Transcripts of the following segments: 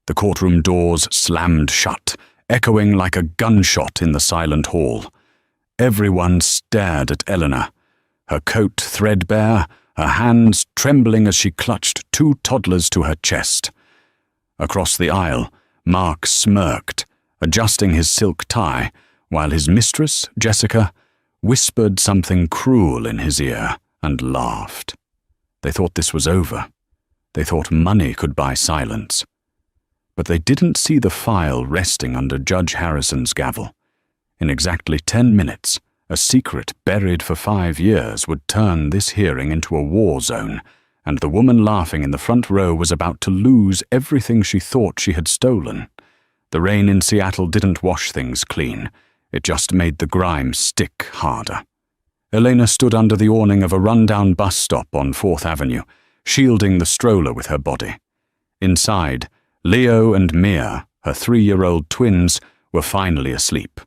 The courtroom doors slammed shut, echoing like a gunshot in the silent hall. Everyone stared at Eleanor, her coat threadbare, her hands trembling as she clutched two toddlers to her chest. Across the aisle, Mark smirked, adjusting his silk tie, while his mistress, Jessica, whispered something cruel in his ear and laughed. They thought this was over. They thought money could buy silence. But they didn't see the file resting under Judge Harrison's gavel. In exactly 10 minutes, a secret buried for 5 years would turn this hearing into a war zone, and the woman laughing in the front row was about to lose everything she thought she had stolen. The rain in Seattle didn't wash things clean. It just made the grime stick harder. Elena stood under the awning of a rundown bus stop on 4th Avenue, shielding the stroller with her body. Inside, Leo and Mia, her 3-year-old twins, were finally asleep,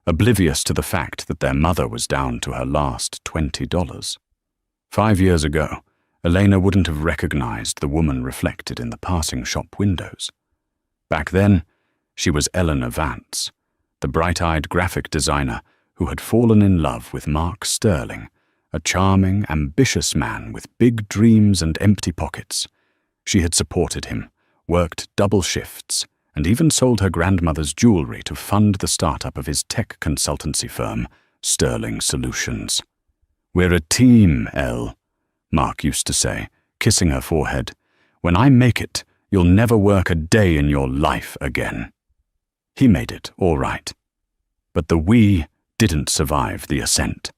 oblivious to the fact that their mother was down to her last $20. 5 years ago, Elena wouldn't have recognized the woman reflected in the passing shop windows. Back then, she was Eleanor Vance, the bright-eyed graphic designer who had fallen in love with Mark Sterling, a charming, ambitious man with big dreams and empty pockets. She had supported him, worked double shifts, and even sold her grandmother's jewelry to fund the startup of his tech consultancy firm, Sterling Solutions. "We're a team, Elle," Mark used to say, kissing her forehead. "When I make it, you'll never work a day in your life again." He made it, all right. But the we didn't survive the ascent.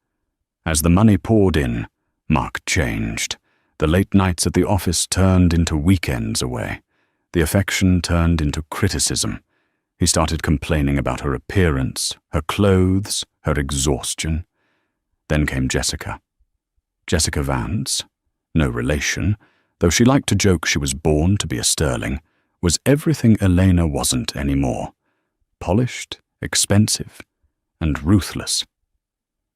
As the money poured in, Mark changed. The late nights at the office turned into weekends away. The affection turned into criticism. He started complaining about her appearance, her clothes, her exhaustion. Then came Jessica. Jessica Vance, no relation, though she liked to joke she was born to be a Sterling, was everything Elena wasn't anymore. Polished, expensive, and ruthless.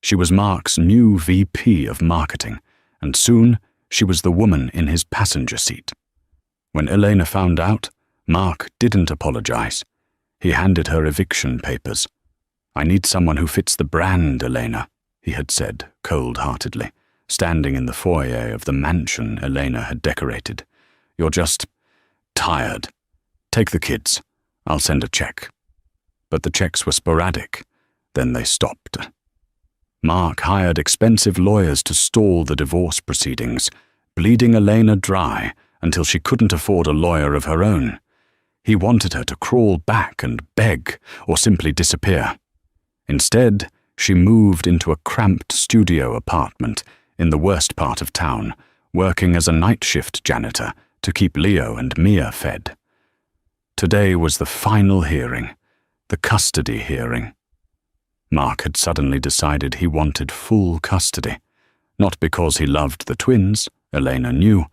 She was Mark's new VP of marketing, and soon she was the woman in his passenger seat. When Elena found out, Mark didn't apologize. He handed her eviction papers. "I need someone who fits the brand, Elena," he had said cold-heartedly, standing in the foyer of the mansion Elena had decorated. "You're just tired. Take the kids. I'll send a check." But the checks were sporadic. Then they stopped. Mark hired expensive lawyers to stall the divorce proceedings, bleeding Elena dry until she couldn't afford a lawyer of her own. He wanted her to crawl back and beg or simply disappear. Instead, she moved into a cramped studio apartment in the worst part of town, working as a night shift janitor to keep Leo and Mia fed. Today was the final hearing, the custody hearing. Mark had suddenly decided he wanted full custody, not because he loved the twins, Elena knew,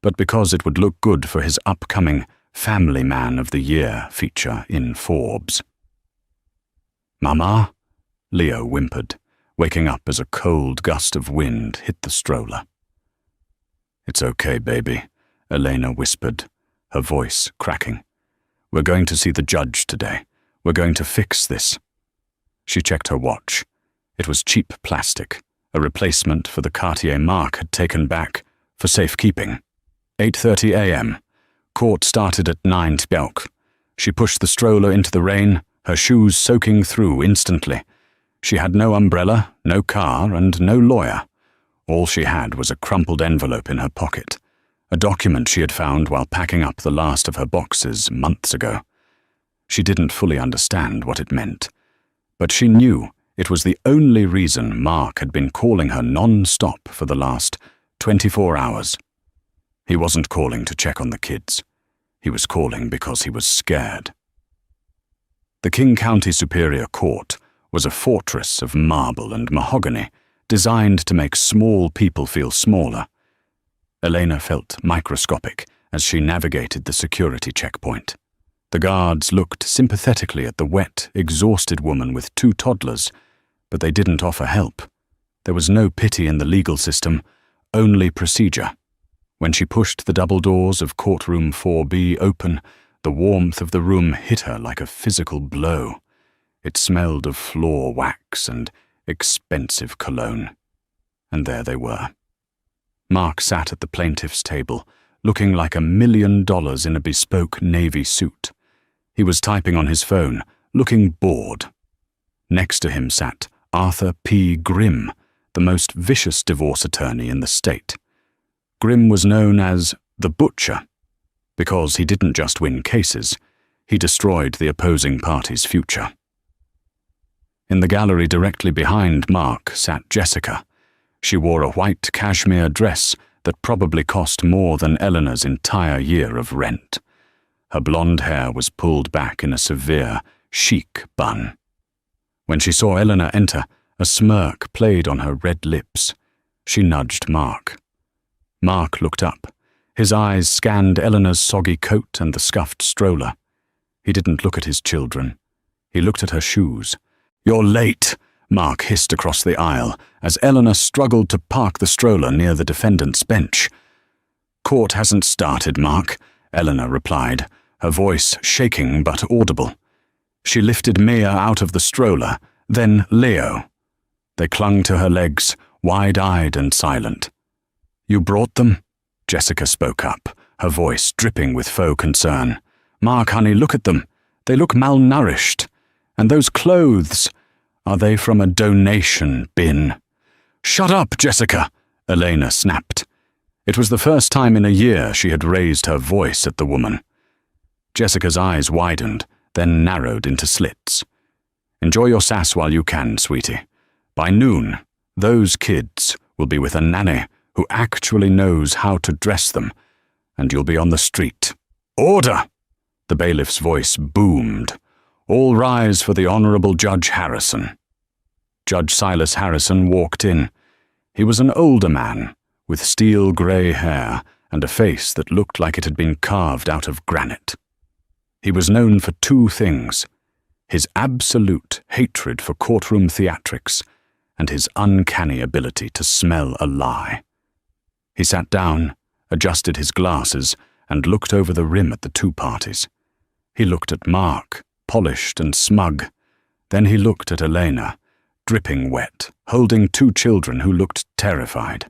but because it would look good for his upcoming Family Man of the Year feature in Forbes. "Mama?" Leo whimpered, waking up as a cold gust of wind hit the stroller. "It's okay, baby," Elena whispered, her voice cracking. "We're going to see the judge today. We're going to fix this." She checked her watch. It was cheap plastic, a replacement for the Cartier Mark had taken back for safekeeping. 8:30 a.m. Court started at 9 p.m. She pushed the stroller into the rain, her shoes soaking through instantly. She had no umbrella, no car, and no lawyer. All she had was a crumpled envelope in her pocket, a document she had found while packing up the last of her boxes months ago. She didn't fully understand what it meant, but she knew it was the only reason Mark had been calling her non-stop for the last 24 hours. He wasn't calling to check on the kids. He was calling because he was scared. The King County Superior Court was a fortress of marble and mahogany, designed to make small people feel smaller. Elena felt microscopic as she navigated the security checkpoint. The guards looked sympathetically at the wet, exhausted woman with 2 toddlers, but they didn't offer help. There was no pity in the legal system, only procedure. When she pushed the double doors of courtroom 4B open, The warmth of the room hit her like a physical blow. It smelled of floor wax and expensive cologne. And there they were. Mark sat at the plaintiff's table, looking like $1 million in a bespoke navy suit. He was typing on his phone, looking bored. Next to him sat Arthur P. Grimm, the most vicious divorce attorney in the state. Grimm was known as the Butcher, because he didn't just win cases, he destroyed the opposing party's future. In the gallery directly behind Mark sat Jessica. She wore a white cashmere dress that probably cost more than Eleanor's entire year of rent. Her blonde hair was pulled back in a severe, chic bun. When she saw Eleanor enter, a smirk played on her red lips. She nudged Mark. Mark looked up. His eyes scanned Eleanor's soggy coat and the scuffed stroller. He didn't look at his children. He looked at her shoes. "You're late," Mark hissed across the aisle as Eleanor struggled to park the stroller near the defendant's bench. "Court hasn't started, Mark," Eleanor replied, her voice shaking but audible. She lifted Mia out of the stroller, then Leo. They clung to her legs, wide-eyed and silent. "You brought them?" Jessica spoke up, her voice dripping with faux concern. "Mark, honey, look at them. They look malnourished. And those clothes, are they from a donation bin?" "Shut up, Jessica," Elena snapped. It was the first time in a year she had raised her voice at the woman. Jessica's eyes widened, then narrowed into slits. "Enjoy your sass while you can, sweetie. By noon, those kids will be with a nanny who actually knows how to dress them, and you'll be on the street." "Order!" The bailiff's voice boomed. "All rise for the Honorable Judge Harrison." Judge Silas Harrison walked in. He was an older man, with steel-grey hair and a face that looked like it had been carved out of granite. He was known for two things: his absolute hatred for courtroom theatrics and his uncanny ability to smell a lie. He sat down, adjusted his glasses, and looked over the rim at the two parties. He looked at Mark, polished and smug. Then he looked at Elena, dripping wet, holding two children who looked terrified.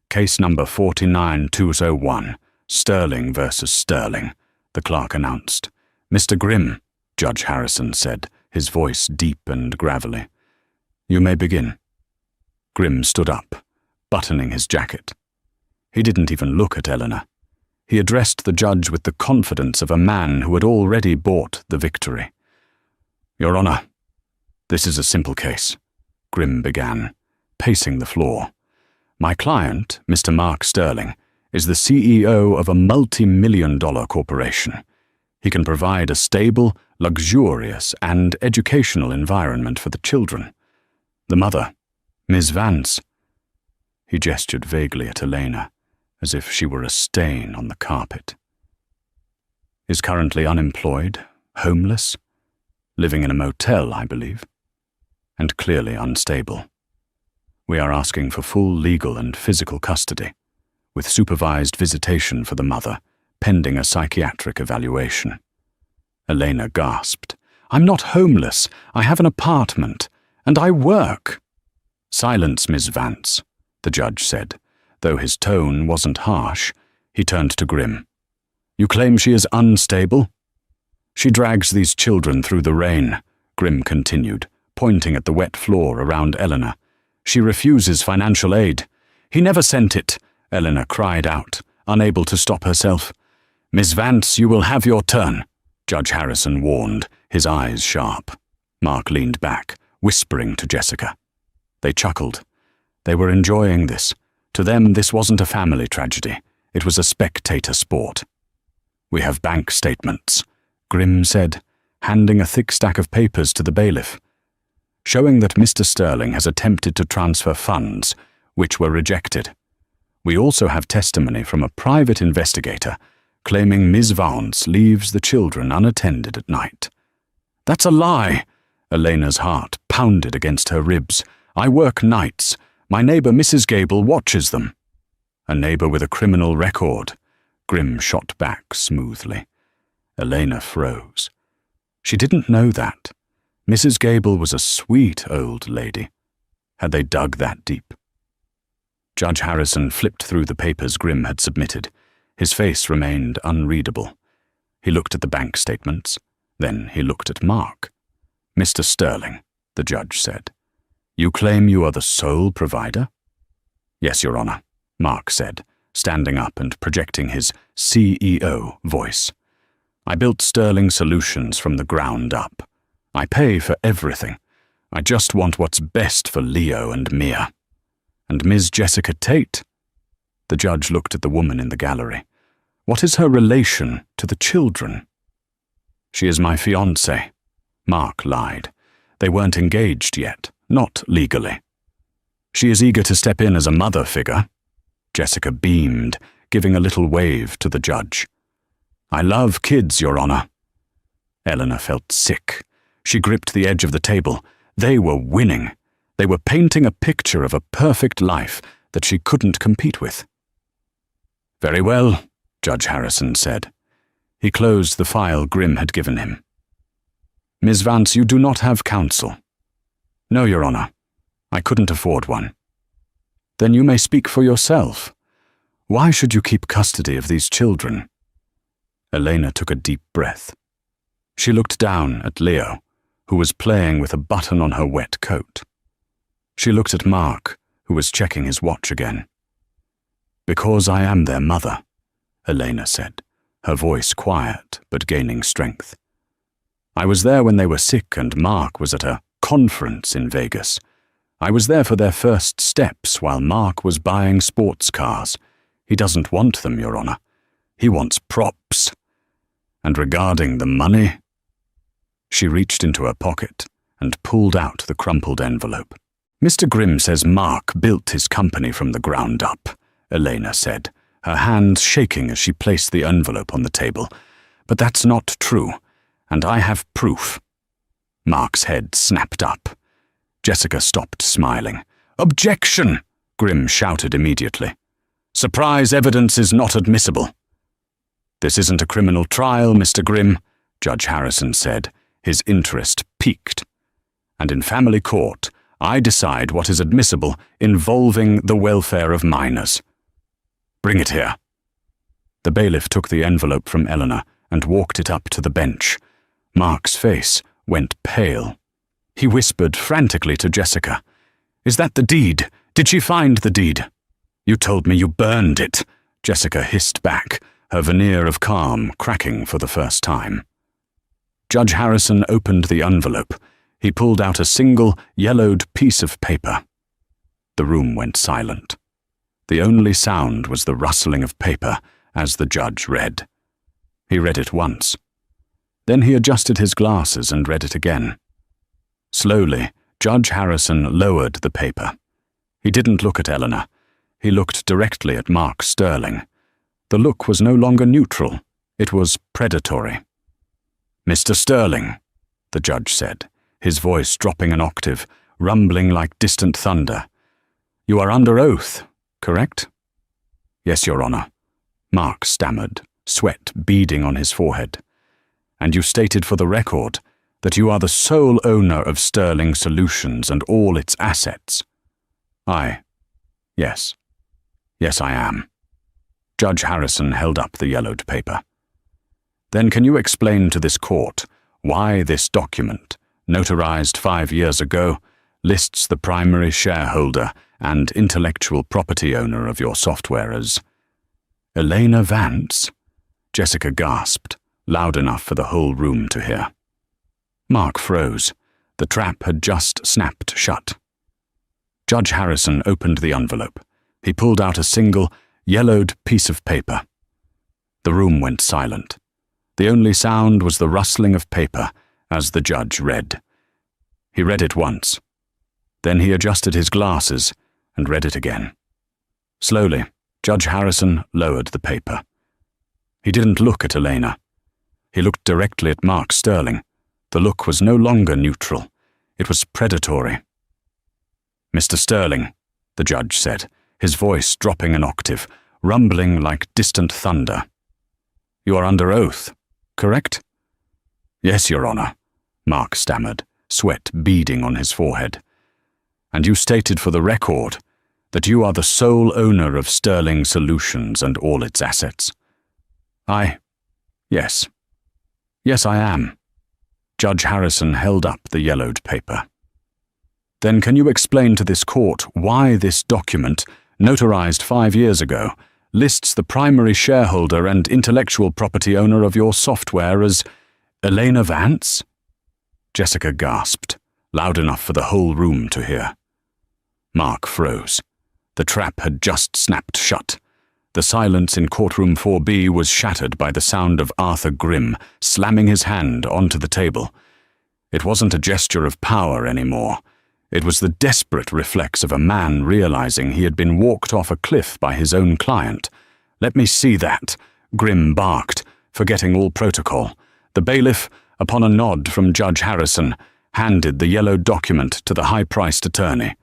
"Case number 49201, Sterling versus Sterling," the clerk announced. "Mr. Grimm," Judge Harrison said, his voice deep and gravelly. "You may begin." Grimm stood up, buttoning his jacket. He didn't even look at Eleanor. He addressed the judge with the confidence of a man who had already bought the victory. "Your Honor, this is a simple case," Grimm began, pacing the floor. "My client, Mr. Mark Sterling, is the CEO of a multi-million-dollar corporation. He can provide a stable, luxurious, and educational environment for the children. The mother, Ms. Vance," he gestured vaguely at Elena, as if she were a stain on the carpet, "is currently unemployed, homeless, living in a motel, I believe, and clearly unstable. We are asking for full legal and physical custody, with supervised visitation for the mother, pending a psychiatric evaluation." Elena gasped. "I'm not homeless. I have an apartment, and I work." "Silence, Miss Vance," the judge said. Though his tone wasn't harsh, he turned to Grimm. "You claim she is unstable?" "She drags these children through the rain," Grimm continued, pointing at the wet floor around Eleanor. "She refuses financial aid." "He never sent it," Eleanor cried out, unable to stop herself. "Miss Vance, you will have your turn," Judge Harrison warned, his eyes sharp. Mark leaned back, whispering to Jessica. They chuckled. They were enjoying this. To them, this wasn't a family tragedy. It was a spectator sport. "We have bank statements," Grimm said, handing a thick stack of papers to the bailiff, showing that Mr. Sterling has attempted to transfer funds, which were rejected. "We also have testimony from a private investigator claiming Ms. Vance leaves the children unattended at night." "That's a lie!" Elena's heart pounded against her ribs. "I work nights. My neighbor, Mrs. Gable, watches them." "A neighbor with a criminal record," Grimm shot back smoothly. Elena froze. She didn't know that. Mrs. Gable was a sweet old lady. Had they dug that deep? Judge Harrison flipped through the papers Grimm had submitted. His face remained unreadable. He looked at the bank statements. Then he looked at Mark. "Mr. Sterling," the judge said, "you claim you are the sole provider?" "Yes, Your Honor," Mark said, standing up and projecting his CEO voice. "I built Sterling Solutions from the ground up. I pay for everything. I just want what's best for Leo and Mia. And Ms. Jessica Tate?" The judge looked at the woman in the gallery. "What is her relation to the children?" "She is my fiancée," Mark lied. They weren't engaged yet, not legally. "She is eager to step in as a mother figure." Jessica beamed, giving a little wave to the judge. "I love kids, Your Honor." Eleanor felt sick. She gripped the edge of the table. They were winning. They were painting a picture of a perfect life that she couldn't compete with. "Very well," Judge Harrison said. He closed the file Grimm had given him. "Ms. Vance, you do not have counsel." "No, Your Honor. I couldn't afford one." "Then you may speak for yourself. Why should you keep custody of these children?" Elena took a deep breath. She looked down at Leo, who was playing with a button on her wet coat. She looked at Mark, who was checking his watch again. "Because I am their mother," Elena said, her voice quiet but gaining strength. "I was there when they were sick and Mark was at a conference in Vegas. I was there for their first steps while Mark was buying sports cars. He doesn't want them, Your Honor. He wants props. And regarding the money..." She reached into her pocket and pulled out the crumpled envelope. "Mr. Grimm says Mark built his company from the ground up," Elena said, her hand shaking as she placed the envelope on the table. "But that's not true, and I have proof." Mark's head snapped up. Jessica stopped smiling. "Objection!" Grimm shouted immediately. "Surprise evidence is not admissible." "This isn't a criminal trial, Mr. Grimm," Judge Harrison said, his interest piqued. "And in family court, I decide what is admissible involving the welfare of minors. Bring it here." The bailiff took the envelope from Eleanor and walked it up to the bench. Mark's face went pale. He whispered frantically to Jessica, "Is that the deed? Did she find the deed?" "You told me you burned it," Jessica hissed back, her veneer of calm cracking for the first time. Judge Harrison opened the envelope. He pulled out a single, yellowed piece of paper. The room went silent. The only sound was the rustling of paper as the judge read. He read it once. Then he adjusted his glasses and read it again. Slowly, Judge Harrison lowered the paper. He didn't look at Eleanor. He looked directly at Mark Sterling. The look was no longer neutral. It was predatory. "Mr. Sterling," the judge said, his voice dropping an octave, rumbling like distant thunder. "You are under oath, correct?" "Yes, Your Honor," Mark stammered, sweat beading on his forehead. "And you stated for the record that you are the sole owner of Sterling Solutions and all its assets." Yes. Yes, I am." Judge Harrison held up the yellowed paper. "Then can you explain to this court why this document, notarized 5 years ago, lists the primary shareholder and intellectual property owner of your software as..." "Elena Vance?" Jessica gasped, loud enough for the whole room to hear. Mark froze. The trap had just snapped shut. Judge Harrison opened the envelope. He pulled out a single, yellowed piece of paper. The room went silent. The only sound was the rustling of paper as the judge read. He read it once. Then he adjusted his glasses and read it again. Slowly, Judge Harrison lowered the paper. He didn't look at Elena. He looked directly at Mark Sterling. The look was no longer neutral. It was predatory. "Mr. Sterling," the judge said, his voice dropping an octave, rumbling like distant thunder. "You are under oath, correct?" "Yes, Your Honor," Mark stammered, sweat beading on his forehead. "And you stated for the record that you are the sole owner of Sterling Solutions and all its assets." Yes. Yes, I am." Judge Harrison held up the yellowed paper. "Then can you explain to this court why this document, notarized 5 years ago, lists the primary shareholder and intellectual property owner of your software as Elena Vance?" Jessica gasped, loud enough for the whole room to hear. Mark froze. The trap had just snapped shut. The silence in courtroom 4B was shattered by the sound of Arthur Grimm slamming his hand onto the table. It wasn't a gesture of power anymore. It was the desperate reflex of a man realizing he had been walked off a cliff by his own client. "Let me see that," Grimm barked, forgetting all protocol. The bailiff, upon a nod from Judge Harrison, handed the yellow document to the high-priced attorney.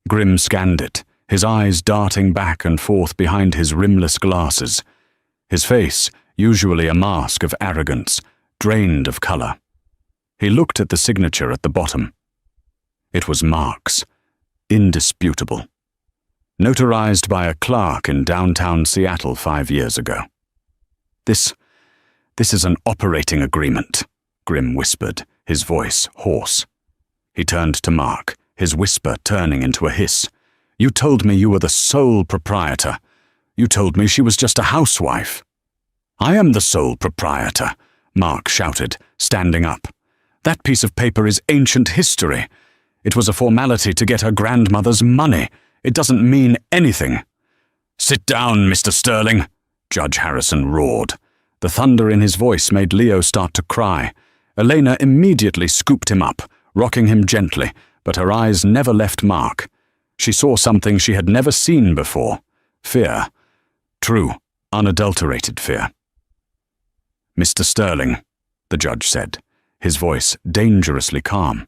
Grimm scanned it, his eyes darting back and forth behind his rimless glasses. His face, usually a mask of arrogance, drained of color. He looked at the signature at the bottom. It was Mark's, indisputable. Notarized by a clerk in downtown Seattle 5 years ago. This is an operating agreement," Grimm whispered, his voice hoarse. He turned to Mark, his whisper turning into a hiss. "You told me you were the sole proprietor. You told me she was just a housewife." "I am the sole proprietor," Mark shouted, standing up. "That piece of paper is ancient history. It was a formality to get her grandmother's money. It doesn't mean anything." "Sit down, Mr. Sterling," Judge Harrison roared. The thunder in his voice made Leo start to cry. Elena immediately scooped him up, rocking him gently, but her eyes never left Mark. She saw something she had never seen before. Fear. True, unadulterated fear. "Mr. Sterling," the judge said, his voice dangerously calm.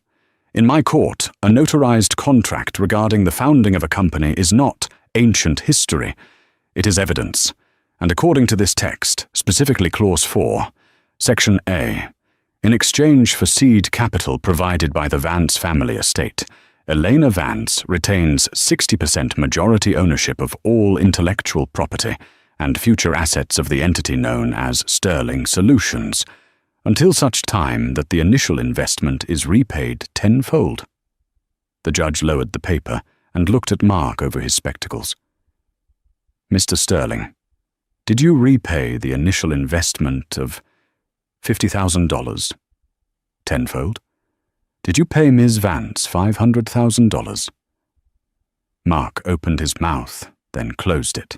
"In my court, a notarized contract regarding the founding of a company is not ancient history. It is evidence. And according to this text, specifically Clause 4, Section A, in exchange for seed capital provided by the Vance family estate, Elena Vance retains 60% majority ownership of all intellectual property and future assets of the entity known as Sterling Solutions, until such time that the initial investment is repaid tenfold." The judge lowered the paper and looked at Mark over his spectacles. "Mr. Sterling, did you repay the initial investment of $50,000 tenfold? Did you pay Ms. Vance $500,000? Mark opened his mouth, then closed it.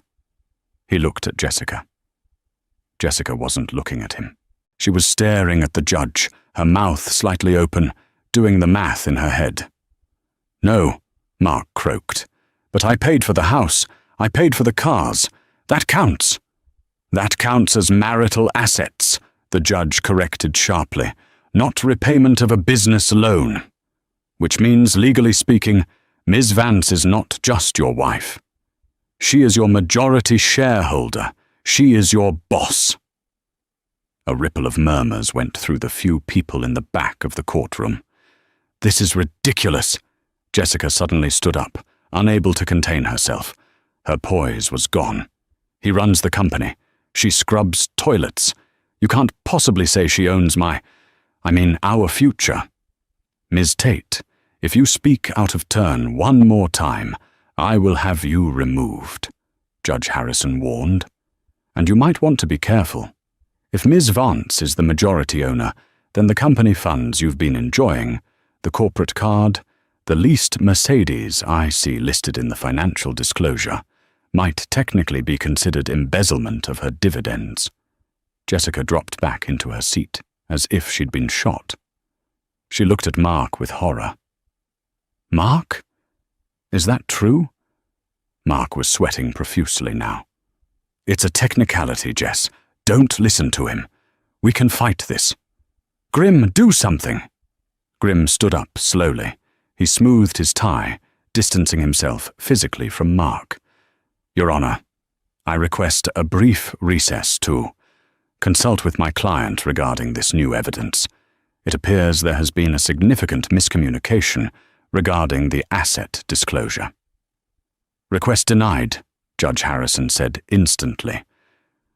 He looked at Jessica. Jessica wasn't looking at him. She was staring at the judge, her mouth slightly open, doing the math in her head. "No," Mark croaked. "But I paid for the house. I paid for the cars. That counts." "That counts as marital assets," the judge corrected sharply, "not repayment of a business loan. Which means, legally speaking, Ms. Vance is not just your wife. She is your majority shareholder. She is your boss." A ripple of murmurs went through the few people in the back of the courtroom. "This is ridiculous." Jessica suddenly stood up, unable to contain herself. Her poise was gone. "He runs the company. She scrubs toilets. You can't possibly say she owns our future. Ms. Tate, if you speak out of turn one more time, I will have you removed," Judge Harrison warned. "And you might want to be careful. If Ms. Vance is the majority owner, then the company funds you've been enjoying, the corporate card, the leased Mercedes I see listed in the financial disclosure, might technically be considered embezzlement of her dividends." Jessica dropped back into her seat, as if she'd been shot. She looked at Mark with horror. "Mark? Is that true?" Mark was sweating profusely now. "It's a technicality, Jess. Don't listen to him. We can fight this." "Grimm, do something!" Grimm stood up slowly. He smoothed his tie, distancing himself physically from Mark. "Your Honor, I request a brief recess to..." Consult with my client regarding this new evidence. It appears there has been a significant miscommunication regarding the asset disclosure." "Request denied," Judge Harrison said instantly.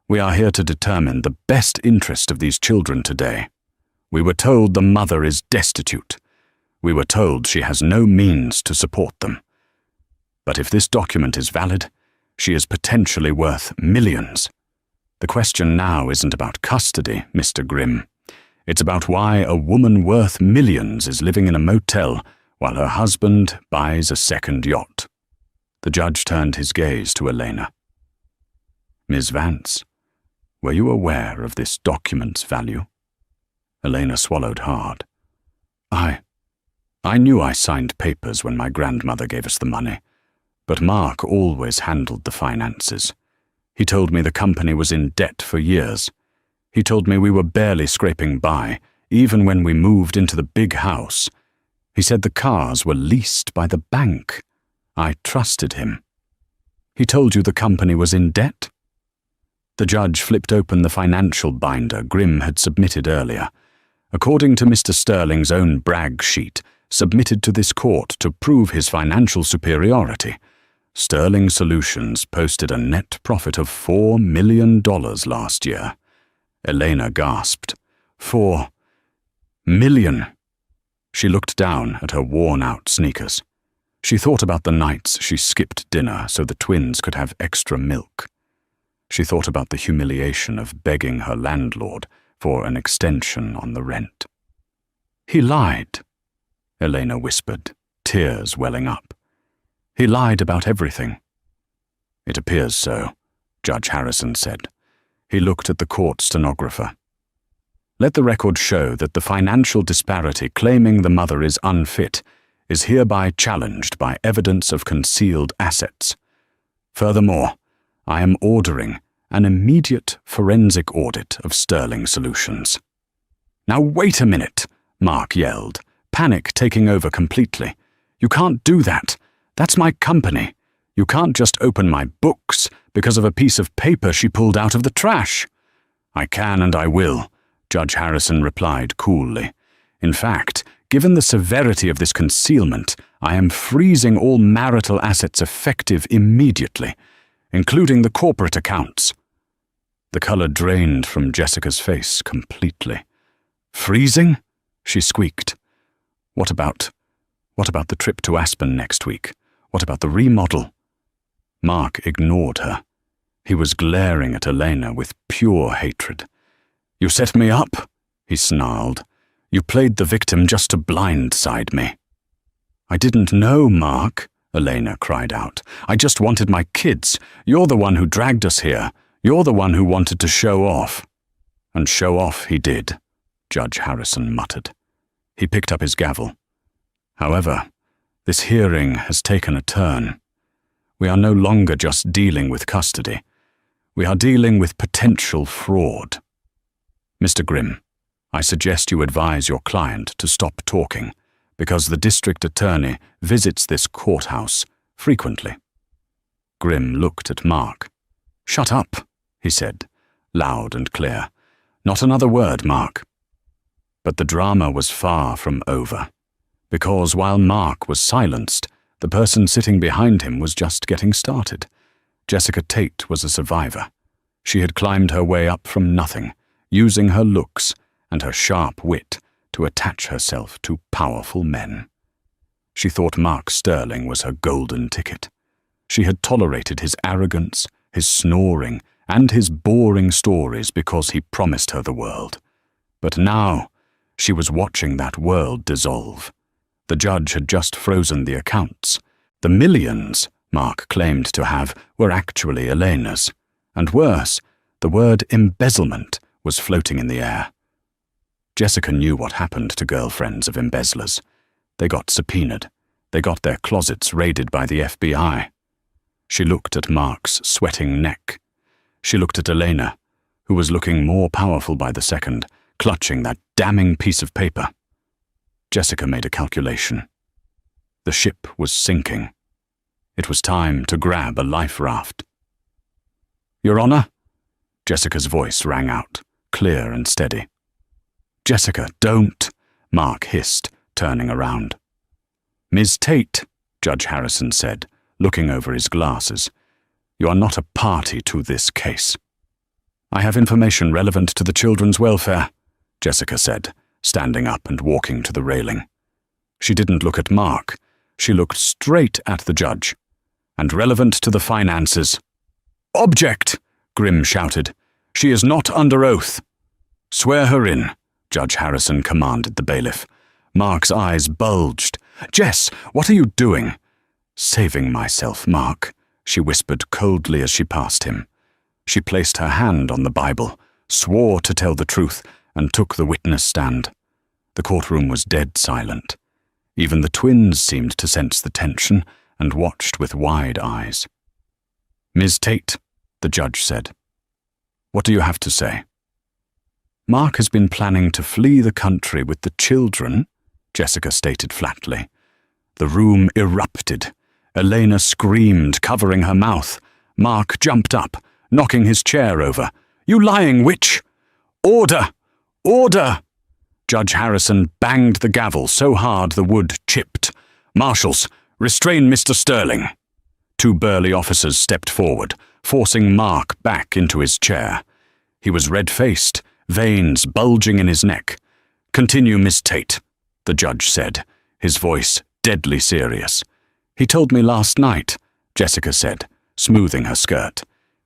"We are here to determine the best interest of these children today. We were told the mother is destitute. We were told she has no means to support them. But if this document is valid, she is potentially worth millions. The question now isn't about custody, Mr. Grimm. It's about why a woman worth millions is living in a motel while her husband buys a second yacht." The judge turned his gaze to Elena. "Ms. Vance, were you aware of this document's value?" Elena swallowed hard. I knew I signed papers when my grandmother gave us the money, but Mark always handled the finances. He told me the company was in debt for years. He told me we were barely scraping by, even when we moved into the big house. He said the cars were leased by the bank. I trusted him. He told you the company was in debt?" The judge flipped open the financial binder Grimm had submitted earlier. According to Mr. Sterling's own brag sheet, submitted to this court to prove his financial superiority, Sterling Solutions posted a net profit of $4 million last year. Elena gasped. $4 million. She looked down at her worn-out sneakers. She thought about the nights she skipped dinner so the twins could have extra milk. She thought about the humiliation of begging her landlord for an extension on the rent. "He lied," Elena whispered, tears welling up. "He lied about everything." "It appears so," Judge Harrison said. He looked at the court stenographer. "Let the record show that the financial disparity claiming the mother is unfit is hereby challenged by evidence of concealed assets. Furthermore, I am ordering an immediate forensic audit of Sterling Solutions." "Now wait a minute," Mark yelled, panic taking over completely. "You can't do that. That's my company. You can't just open my books because of a piece of paper she pulled out of the trash." "I can and I will," Judge Harrison replied coolly. "In fact, given the severity of this concealment, I am freezing all marital assets effective immediately, including the corporate accounts." The color drained from Jessica's face completely. "Freezing?" she squeaked. What about the trip to Aspen next week? What about the remodel?" Mark ignored her. He was glaring at Elena with pure hatred. "You set me up," he snarled. "You played the victim just to blindside me." "I didn't know, Mark," Elena cried out. "I just wanted my kids. You're the one who dragged us here. You're the one who wanted to show off." "And show off he did," Judge Harrison muttered. He picked up his gavel. "However, this hearing has taken a turn. We are no longer just dealing with custody. We are dealing with potential fraud. Mr. Grimm, I suggest you advise your client to stop talking, because the district attorney visits this courthouse frequently." Grimm looked at Mark. "Shut up," he said, loud and clear. "Not another word, Mark." But the drama was far from over, because while Mark was silenced, the person sitting behind him was just getting started. Jessica Tate was a survivor. She had climbed her way up from nothing, using her looks and her sharp wit to attach herself to powerful men. She thought Mark Sterling was her golden ticket. She had tolerated his arrogance, his snoring, and his boring stories because he promised her the world. But now, she was watching that world dissolve. The judge had just frozen the accounts. The millions Mark claimed to have were actually Elena's. And worse, the word embezzlement was floating in the air. Jessica knew what happened to girlfriends of embezzlers. They got subpoenaed. They got their closets raided by the FBI. She looked at Mark's sweating neck. She looked at Elena, who was looking more powerful by the second, clutching that damning piece of paper. Jessica made a calculation. The ship was sinking. It was time to grab a life raft. "Your Honor?" Jessica's voice rang out. clear and steady. "Jessica, don't," Mark hissed, turning around. "Ms. Tate," Judge Harrison said, looking over his glasses, "you are not a party to this case." "I have information relevant to the children's welfare," Jessica said, standing up and walking to the railing. She didn't look at Mark. She looked straight at the judge. "And relevant to the finances." "Object!" Grimm shouted. "She is not under oath." "Swear her in," Judge Harrison commanded the bailiff. Mark's eyes bulged. "Jess, what are you doing?" "Saving myself, Mark," she whispered coldly as she passed him. She placed her hand on the Bible, swore to tell the truth, and took the witness stand. The courtroom was dead silent. Even the twins seemed to sense the tension and watched with wide eyes. "Ms. Tate," the judge said, "what do you have to say?" "Mark has been planning to flee the country with the children," Jessica stated flatly. The room erupted. Elena screamed, covering her mouth. Mark jumped up, knocking his chair over. "You lying witch!" "Order! Order!" Judge Harrison banged the gavel so hard the wood chipped. "Marshals, restrain Mr. Sterling." Two burly officers stepped forward, forcing Mark back into his chair. He was red-faced, veins bulging in his neck. "Continue, Miss Tate," the judge said, his voice deadly serious. "He told me last night," Jessica said, smoothing her skirt.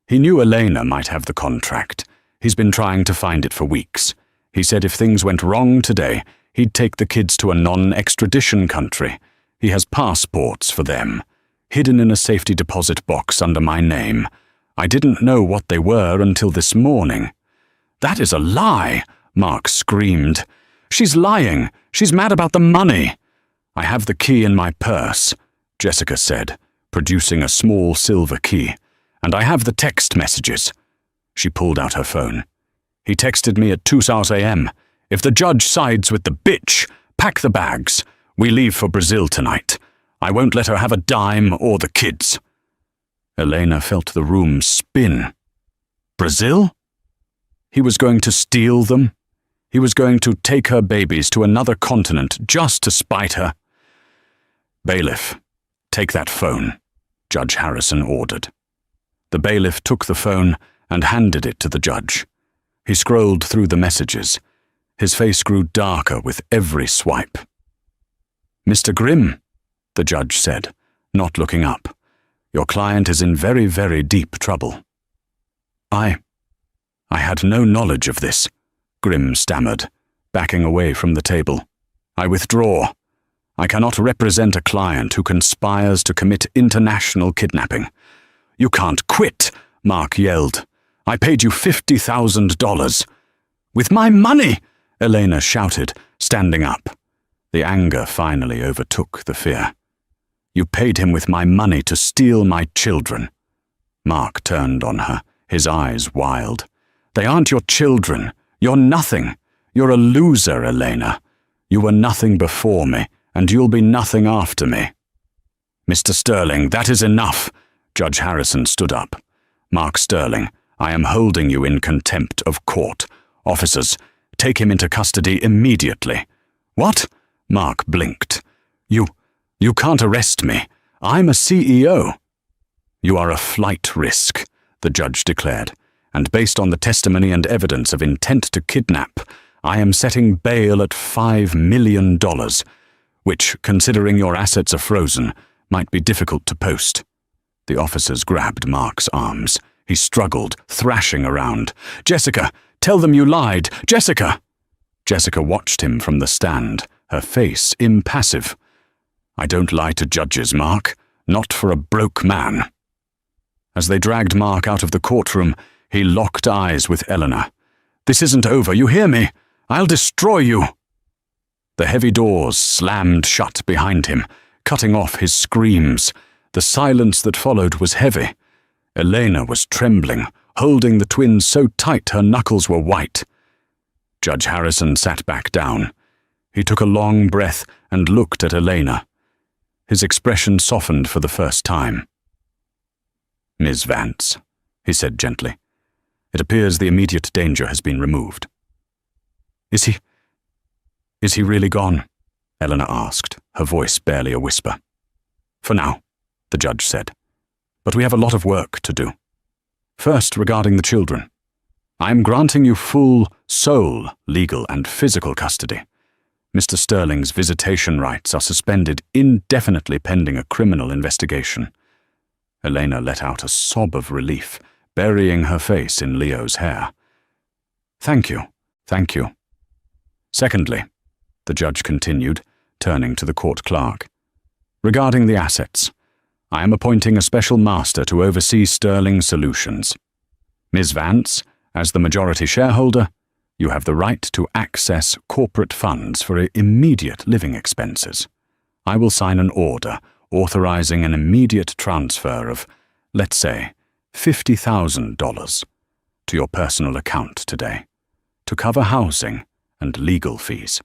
"He knew Elena might have the contract. He's been trying to find it for weeks. He said if things went wrong today, he'd take the kids to a non-extradition country. He has passports for them, hidden in a safety deposit box under my name. I didn't know what they were until this morning." "That is a lie," Mark screamed. "She's lying. She's mad about the money." "I have the key in my purse," Jessica said, producing a small silver key. "And I have the text messages." She pulled out her phone. "He texted me at 2 a.m. If the judge sides with the bitch, pack the bags. We leave for Brazil tonight. I won't let her have a dime or the kids." Elena felt the room spin. Brazil? He was going to steal them? He was going to take her babies to another continent just to spite her? "Bailiff, take that phone," Judge Harrison ordered. The bailiff took the phone and handed it to the judge. He scrolled through the messages. His face grew darker with every swipe. "Mr. Grimm," the judge said, not looking up, "your client is in very, very deep trouble." I had no knowledge of this," Grimm stammered, backing away from the table. "I withdraw. I cannot represent a client who conspires to commit international kidnapping." "You can't quit," Mark yelled. "I paid you $50,000. "With my money!" Elena shouted, standing up. The anger finally overtook the fear. "You paid him with my money to steal my children." Mark turned on her, his eyes wild. "They aren't your children. You're nothing. You're a loser, Elena. You were nothing before me, and you'll be nothing after me." "Mr. Sterling, that is enough." Judge Harrison stood up. "Mark Sterling, I am holding you in contempt of court. Officers, take him into custody immediately." "What?" Mark blinked. You can't arrest me. I'm a CEO." "You are a flight risk," the judge declared, "and based on the testimony and evidence of intent to kidnap, I am setting bail at $5 million, which, considering your assets are frozen, might be difficult to post." The officers grabbed Mark's arms. He struggled, thrashing around. "Jessica, tell them you lied! Jessica!" Jessica watched him from the stand, her face impassive. "I don't lie to judges, Mark. Not for a broke man." As they dragged Mark out of the courtroom, he locked eyes with Eleanor. "This isn't over, you hear me? I'll destroy you." The heavy doors slammed shut behind him, cutting off his screams. The silence that followed was heavy. Elena was trembling, holding the twins so tight her knuckles were white. Judge Harrison sat back down. He took a long breath and looked at Elena. His expression softened for the first time. "Miss Vance," he said gently, It appears the immediate danger has been removed. Is he really gone? Eleanor asked, her voice barely a whisper. For now, the judge said. But we have a lot of work to do. First, regarding the children. I am granting you full sole legal and physical custody. Mr. Sterling's visitation rights are suspended indefinitely pending a criminal investigation. Elena let out a sob of relief, burying her face in Leo's hair. Thank you. Secondly, the judge continued, turning to the court clerk. Regarding the assets, I am appointing a special master to oversee Sterling Solutions. Ms. Vance, as the majority shareholder, you have the right to access corporate funds for immediate living expenses. I will sign an order authorizing an immediate transfer of, let's say, $50,000 to your personal account today, to cover housing and legal fees.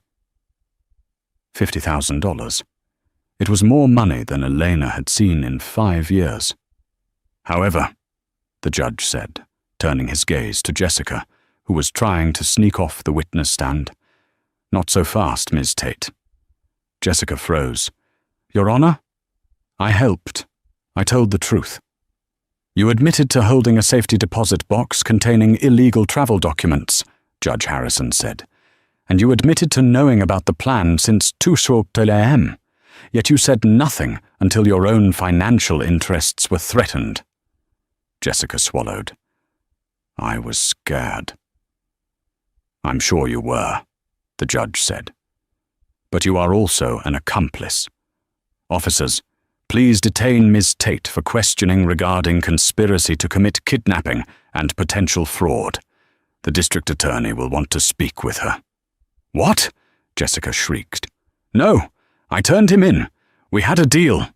$50,000. It was more money than Elena had seen in 5 years. However, the judge said, turning his gaze to Jessica, who was trying to sneak off the witness stand. Not so fast, Ms. Tate. Jessica froze. Your Honor? I helped. I told the truth. You admitted to holding a safety deposit box containing illegal travel documents, Judge Harrison said, and you admitted to knowing about the plan since 2 a.m., yet you said nothing until your own financial interests were threatened. Jessica swallowed. I was scared. I'm sure you were, the judge said. But you are also an accomplice. Officers, please detain Ms. Tate for questioning regarding conspiracy to commit kidnapping and potential fraud. The district attorney will want to speak with her. What? Jessica shrieked. No, I turned him in. We had a deal.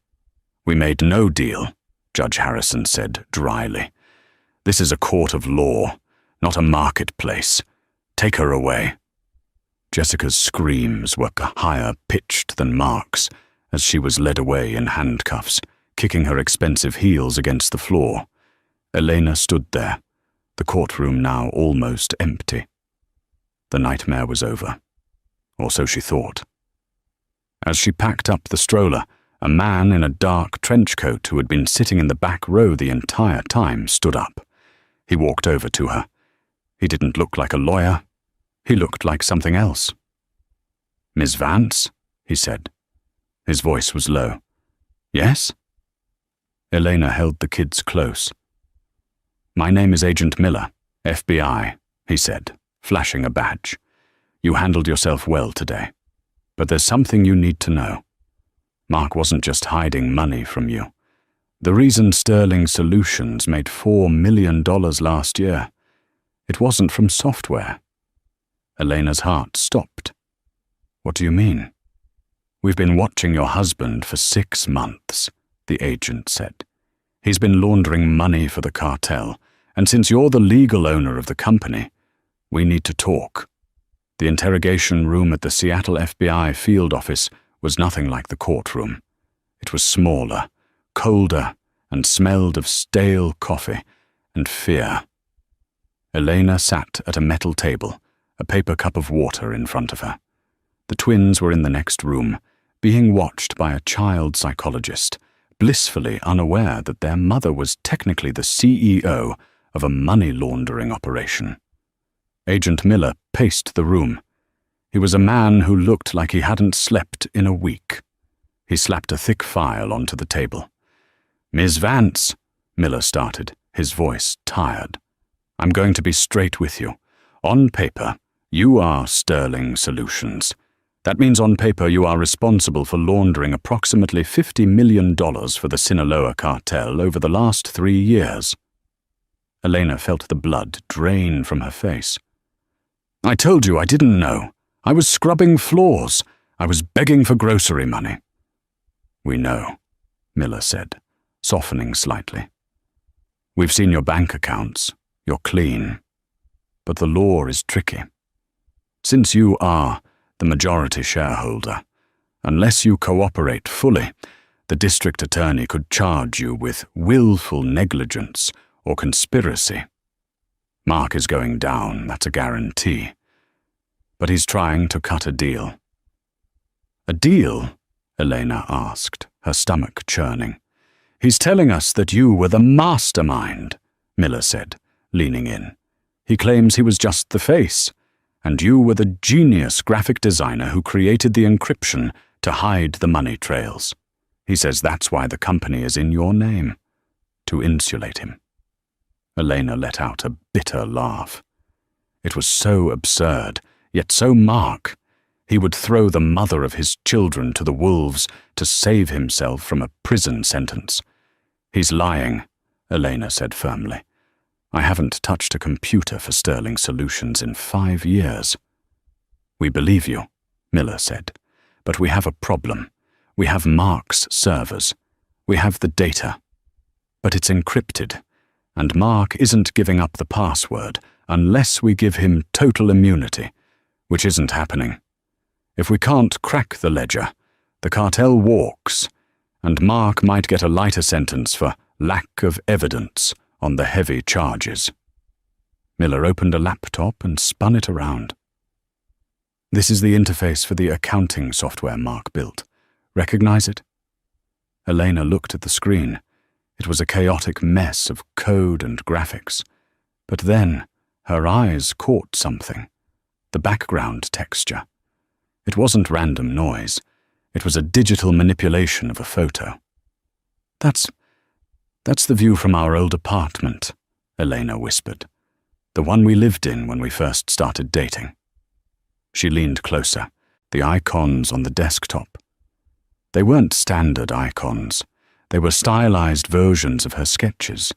We made no deal, Judge Harrison said dryly. This is a court of law, not a marketplace. Take her away. Jessica's screams were higher pitched than Mark's as she was led away in handcuffs, kicking her expensive heels against the floor. Elena stood there, the courtroom now almost empty. The nightmare was over, or so she thought. As she packed up the stroller, a man in a dark trench coat who had been sitting in the back row the entire time stood up. He walked over to her. He didn't look like a lawyer. He looked like something else. Miss Vance, he said. His voice was low. Yes? Elena held the kids close. My name is Agent Miller, FBI, he said, flashing a badge. You handled yourself well today. But there's something you need to know. Mark wasn't just hiding money from you. The reason Sterling Solutions made $4 million last year, it wasn't from software. Elena's heart stopped. What do you mean? We've been watching your husband for 6 months, the agent said. He's been laundering money for the cartel, and since you're the legal owner of the company, we need to talk. The interrogation room at the Seattle FBI field office was nothing like the courtroom. It was smaller, colder, and smelled of stale coffee and fear. Elena sat at a metal table, a paper cup of water in front of her. The twins were in the next room, being watched by a child psychologist, blissfully unaware that their mother was technically the CEO of a money laundering operation. Agent Miller paced the room. He was a man who looked like he hadn't slept in a week. He slapped a thick file onto the table. Ms. Vance, Miller started, his voice tired. I'm going to be straight with you. On paper, you are Sterling Solutions. That means on paper you are responsible for laundering approximately $50 million for the Sinaloa cartel over the last 3 years. Elena felt the blood drain from her face. I told you I didn't know. I was scrubbing floors. I was begging for grocery money. We know, Miller said, softening slightly. We've seen your bank accounts. You're clean. But the law is tricky. Since you are the majority shareholder, unless you cooperate fully, the district attorney could charge you with willful negligence or conspiracy. Mark is going down, that's a guarantee. But he's trying to cut a deal. A deal? Elena asked, her stomach churning. He's telling us that you were the mastermind, Miller said, leaning in. He claims he was just the face, and you were the genius graphic designer who created the encryption to hide the money trails. He says that's why the company is in your name, to insulate him. Elena let out a bitter laugh. It was so absurd, yet so Mark. He would throw the mother of his children to the wolves to save himself from a prison sentence. He's lying, Elena said firmly. I haven't touched a computer for Sterling Solutions in 5 years. We believe you, Miller said, but we have a problem. We have Mark's servers. We have the data. But it's encrypted, and Mark isn't giving up the password unless we give him total immunity, which isn't happening. If we can't crack the ledger, the cartel walks, and Mark might get a lighter sentence for lack of evidence on the heavy charges. Miller opened a laptop and spun it around. This is the interface for the accounting software Mark built. Recognize it? Elena looked at the screen. It was a chaotic mess of code and graphics. But then her eyes caught something. The background texture. It wasn't random noise. It was a digital manipulation of a photo. That's the view from our old apartment, Elena whispered. The one we lived in when we first started dating. She leaned closer, the icons on the desktop. They weren't standard icons. They were stylized versions of her sketches,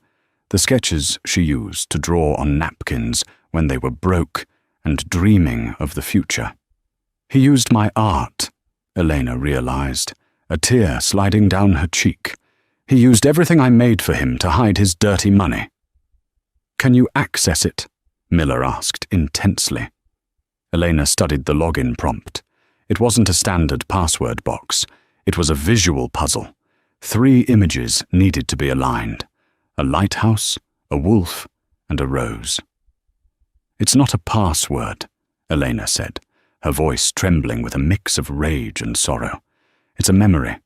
the sketches she used to draw on napkins when they were broke and dreaming of the future. He used my art, Elena realized, a tear sliding down her cheek. He used everything I made for him to hide his dirty money. Can you access it? Miller asked intensely. Elena studied the login prompt. It wasn't a standard password box. It was a visual puzzle. 3 images needed to be aligned. A lighthouse, a wolf, and a rose. It's not a password, Elena said, her voice trembling with a mix of rage and sorrow. It's a memory.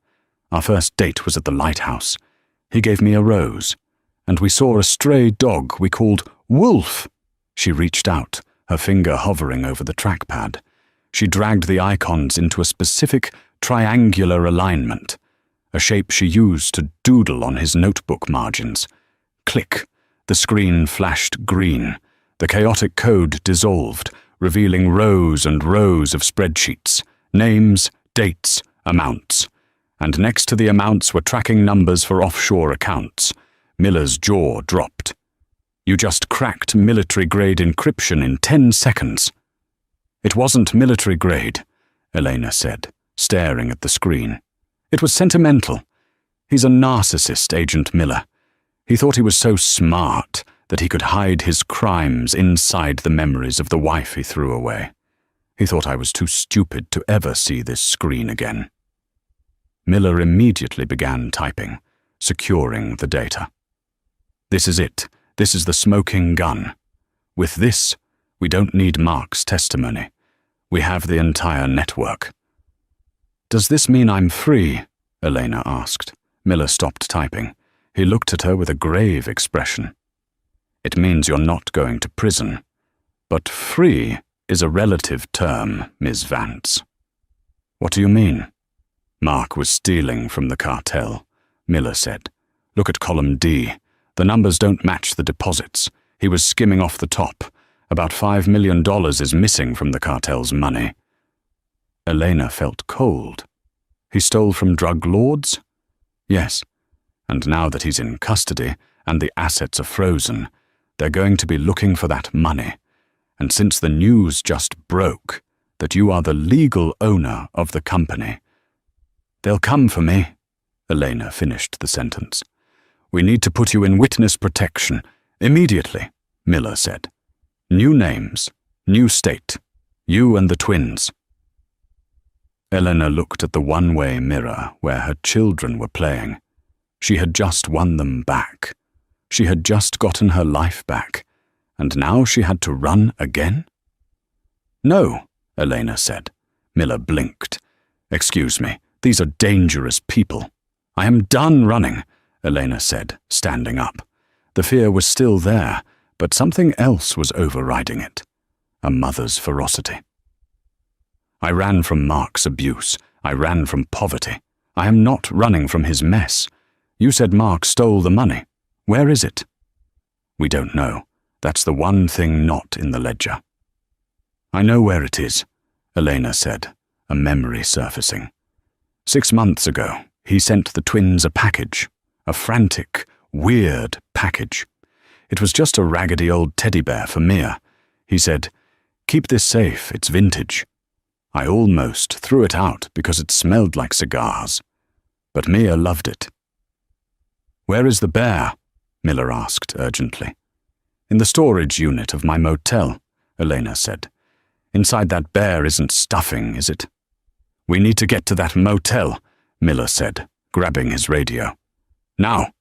Our first date was at the lighthouse. He gave me a rose, and we saw a stray dog we called Wolf. She reached out, her finger hovering over the trackpad. She dragged the icons into a specific triangular alignment, a shape she used to doodle on his notebook margins. Click. The screen flashed green. The chaotic code dissolved, revealing rows and rows of spreadsheets, names, dates, amounts. And next to the amounts were tracking numbers for offshore accounts. Miller's jaw dropped. You just cracked military-grade encryption in 10 seconds. It wasn't military-grade, Elena said, staring at the screen. It was sentimental. He's a narcissist, Agent Miller. He thought he was so smart that he could hide his crimes inside the memories of the wife he threw away. He thought I was too stupid to ever see this screen again. Miller immediately began typing, securing the data. This is it. This is the smoking gun. With this, we don't need Mark's testimony. We have the entire network. Does this mean I'm free? Elena asked. Miller stopped typing. He looked at her with a grave expression. It means you're not going to prison. But free is a relative term, Ms. Vance. What do you mean? Mark was stealing from the cartel, Miller said. Look at column D. The numbers don't match the deposits. He was skimming off the top. About $5 million is missing from the cartel's money. Elena felt cold. He stole from drug lords? Yes. And now that he's in custody and the assets are frozen, they're going to be looking for that money. And since the news just broke that you are the legal owner of the company, they'll come for me, Elena finished the sentence. We need to put you in witness protection, immediately, Miller said. New names, new state, you and the twins. Elena looked at the one-way mirror where her children were playing. She had just won them back. She had just gotten her life back, And now she had to run again? No, Elena said. Miller blinked. Excuse me, these are dangerous people. I am done running, Elena said, standing up. The fear was still there, but something else was overriding it. A mother's ferocity. I ran from Mark's abuse. I ran from poverty. I am not running from his mess. You said Mark stole the money. Where is it? We don't know. That's the one thing not in the ledger. I know where it is, Elena said, a memory surfacing. 6 months ago, he sent the twins a package. A frantic, weird package. It was just a raggedy old teddy bear for Mia. He said, "Keep this safe, it's vintage." I almost threw it out because it smelled like cigars. But Mia loved it. Where is the bear? Miller asked urgently. In the storage unit of my motel, Elena said. Inside that bear isn't stuffing, is it? We need to get to that motel, Miller said, grabbing his radio. Now!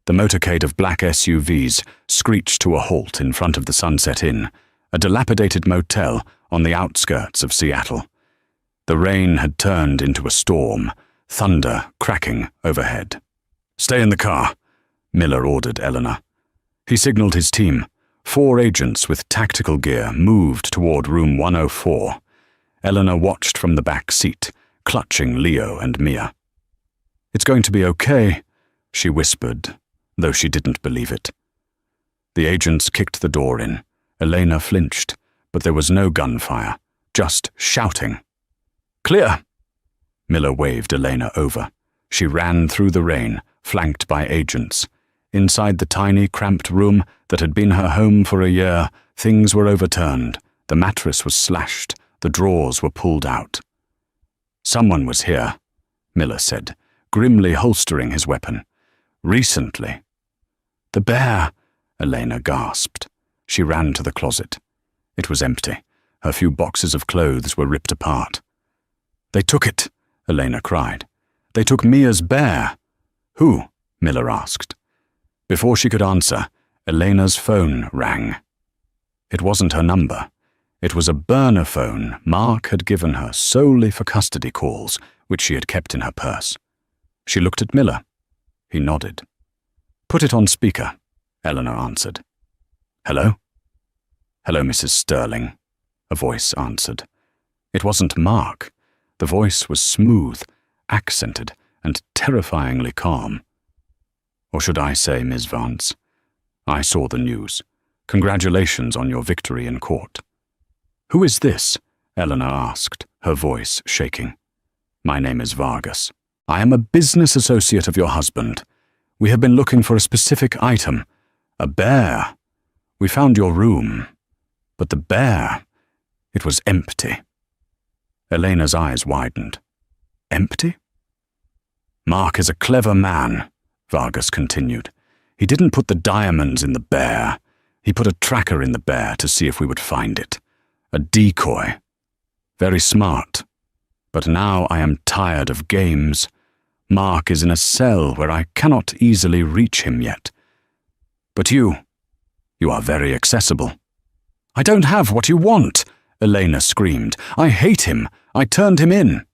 The motorcade of black SUVs screeched to a halt in front of the Sunset Inn, a dilapidated motel on the outskirts of Seattle. The rain had turned into a storm, thunder cracking overhead. Stay in the car, Miller ordered Eleanor. He signaled his team. 4 agents with tactical gear moved toward room 104. Eleanor watched from the back seat, clutching Leo and Mia. It's going to be okay, she whispered, though she didn't believe it. The agents kicked the door in. Elena flinched, but there was no gunfire, just shouting. Clear! Miller waved Elena over. She ran through the rain, flanked by agents. Inside the tiny, cramped room that had been her home for a year, things were overturned. The mattress was slashed. The drawers were pulled out. Someone was here, Miller said, grimly holstering his weapon. Recently. The bear, Elena gasped. She ran to the closet. It was empty. Her few boxes of clothes were ripped apart. They took it, Elena cried. They took Mia's bear. Who? Miller asked. Before she could answer, Elena's phone rang. It wasn't her number. It was a burner phone Mark had given her solely for custody calls, which she had kept in her purse. She looked at Miller. He nodded. Put it on speaker, Eleanor answered. Hello? Hello, Mrs. Sterling, a voice answered. It wasn't Mark. The voice was smooth, accented, and terrifyingly calm. Or should I say, Miss Vance? I saw the news. Congratulations on your victory in court. Who is this? Eleanor asked, her voice shaking. My name is Vargas. I am a business associate of your husband. We have been looking for a specific item. A bear. We found your room. But the bear, it was empty. Elena's eyes widened. Empty? Mark is a clever man, Vargas continued. He didn't put the diamonds in the bear. He put a tracker in the bear to see if we would find it. A decoy. Very smart. But now I am tired of games. Mark is in a cell where I cannot easily reach him yet. But you are very accessible. I don't have what you want, Elena screamed. I hate him. I turned him in.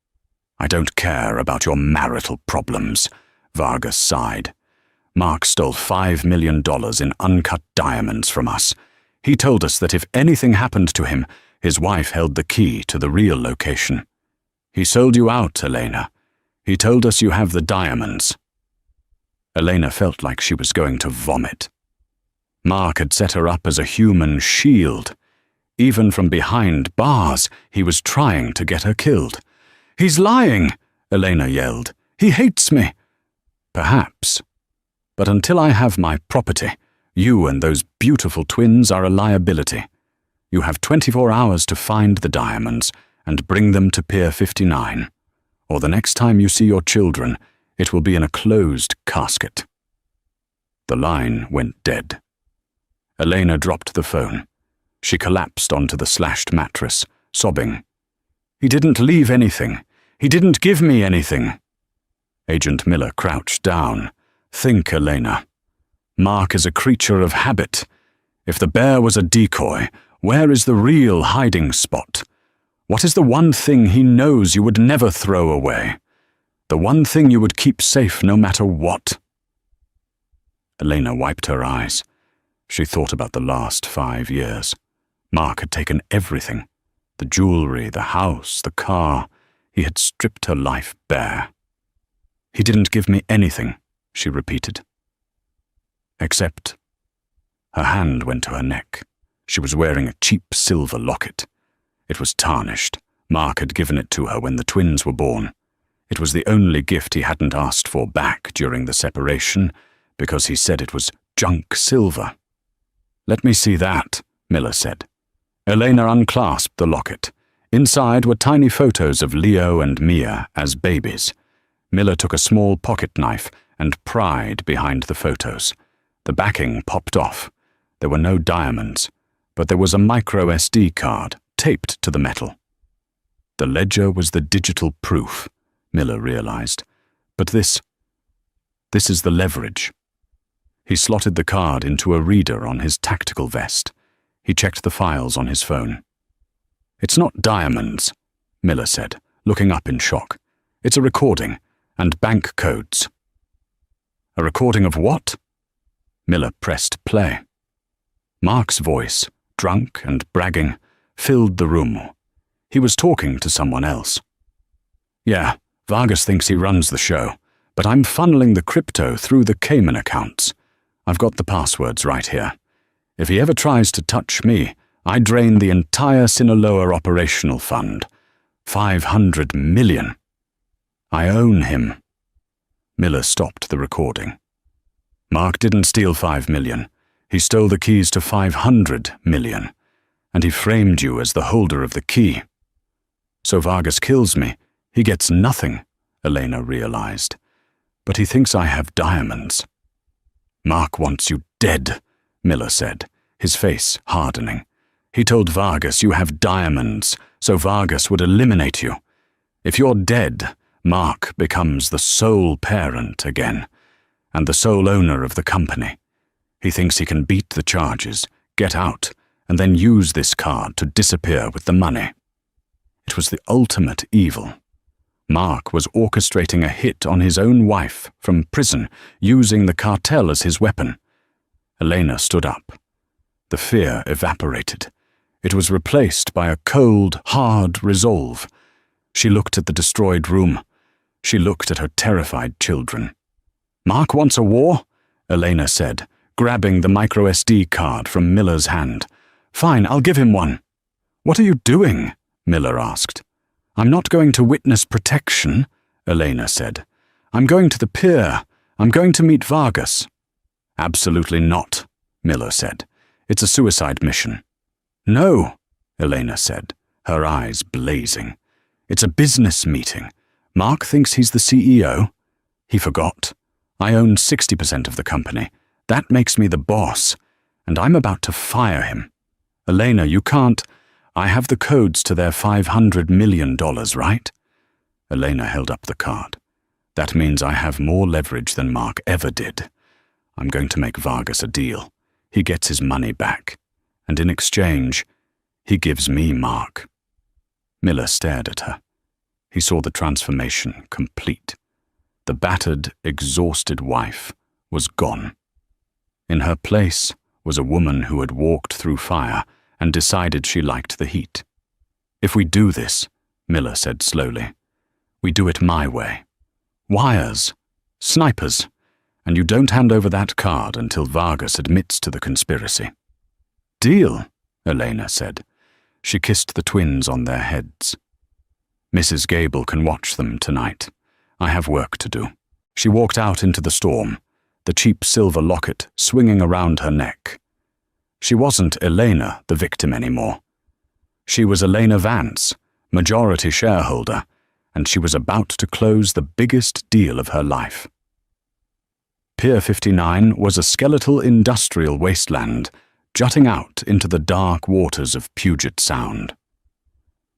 I don't care about your marital problems, Vargas sighed. Mark stole $5 million in uncut diamonds from us. He told us that if anything happened to him, his wife held the key to the real location. He sold you out, Elena. He told us you have the diamonds. Elena felt like she was going to vomit. Mark had set her up as a human shield. Even from behind bars, he was trying to get her killed. He's lying, Elena yelled. He hates me. Perhaps. But until I have my property, you and those beautiful twins are a liability. You have 24 hours to find the diamonds and bring them to Pier 59. Or the next time you see your children, it will be in a closed casket. The line went dead. Elena dropped the phone. She collapsed onto the slashed mattress, sobbing. He didn't leave anything. He didn't give me anything. Agent Miller crouched down. Think, Elena. Mark is a creature of habit. If the bear was a decoy, where is the real hiding spot? What is the one thing he knows you would never throw away? The one thing you would keep safe no matter what? Elena wiped her eyes. She thought about the last 5 years. Mark had taken everything. The jewelry, the house, the car. He had stripped her life bare. He didn't give me anything, she repeated. Except... Her hand went to her neck. She was wearing a cheap silver locket. It was tarnished. Mark had given it to her when the twins were born. It was the only gift he hadn't asked for back during the separation, because he said it was junk silver. "Let me see that," Miller said. Elena unclasped the locket. Inside were tiny photos of Leo and Mia as babies. Miller took a small pocket knife and pried behind the photos. The backing popped off. There were no diamonds, but there was a micro SD card taped to the metal. The ledger was the digital proof, Miller realized. But this is the leverage. He slotted the card into a reader on his tactical vest. He checked the files on his phone. "It's not diamonds," Miller said, looking up in shock. "It's a recording, and bank codes." "A recording of what?" Miller pressed play. Mark's voice, drunk and bragging, filled the room. He was talking to someone else. "Yeah, Vargas thinks he runs the show, but I'm funneling the crypto through the Cayman accounts. I've got the passwords right here. If he ever tries to touch me, I drain the entire Sinaloa operational fund. 500 million. I own him." Miller stopped the recording. "Mark didn't steal 5 million. He stole the keys to 500 million. And he framed you as the holder of the key. So Vargas kills me. He gets nothing," Elena realized. "But he thinks I have diamonds." "Mark wants you dead," Miller said, his face hardening. "He told Vargas you have diamonds, so Vargas would eliminate you. If you're dead, Mark becomes the sole parent again, and the sole owner of the company. He thinks he can beat the charges, get out, and then use this card to disappear with the money." It was the ultimate evil. Mark was orchestrating a hit on his own wife from prison, using the cartel as his weapon. Elena stood up. The fear evaporated. It was replaced by a cold, hard resolve. She looked at the destroyed room. She looked at her terrified children. "Mark wants a war?" Elena said, grabbing the micro SD card from Miller's hand. "Fine, I'll give him one." "What are you doing?" Miller asked. "I'm not going to witness protection," Elena said. "I'm going to the pier. I'm going to meet Vargas." "Absolutely not," Miller said. "It's a suicide mission." "No," Elena said, her eyes blazing. "It's a business meeting. Mark thinks he's the CEO. He forgot. I own 60% of the company. That makes me the boss, and I'm about to fire him. Elena, you can't... I have the codes to their $500 million, right?" Elena held up the card. "That means I have more leverage than Mark ever did. I'm going to make Vargas a deal. He gets his money back, and in exchange, he gives me Mark." Miller stared at her. He saw the transformation complete. The battered, exhausted wife was gone. In her place was a woman who had walked through fire and decided she liked the heat. "If we do this," Miller said slowly, "we do it my way. Wires, snipers, and you don't hand over that card until Vargas admits to the conspiracy." "Deal," Elena said. She kissed the twins on their heads. "Mrs. Gable can watch them tonight. I have work to do." She walked out into the storm, the cheap silver locket swinging around her neck. She wasn't Elena, the victim, anymore. She was Elena Vance, majority shareholder, and she was about to close the biggest deal of her life. Pier 59 was a skeletal industrial wasteland, jutting out into the dark waters of Puget Sound.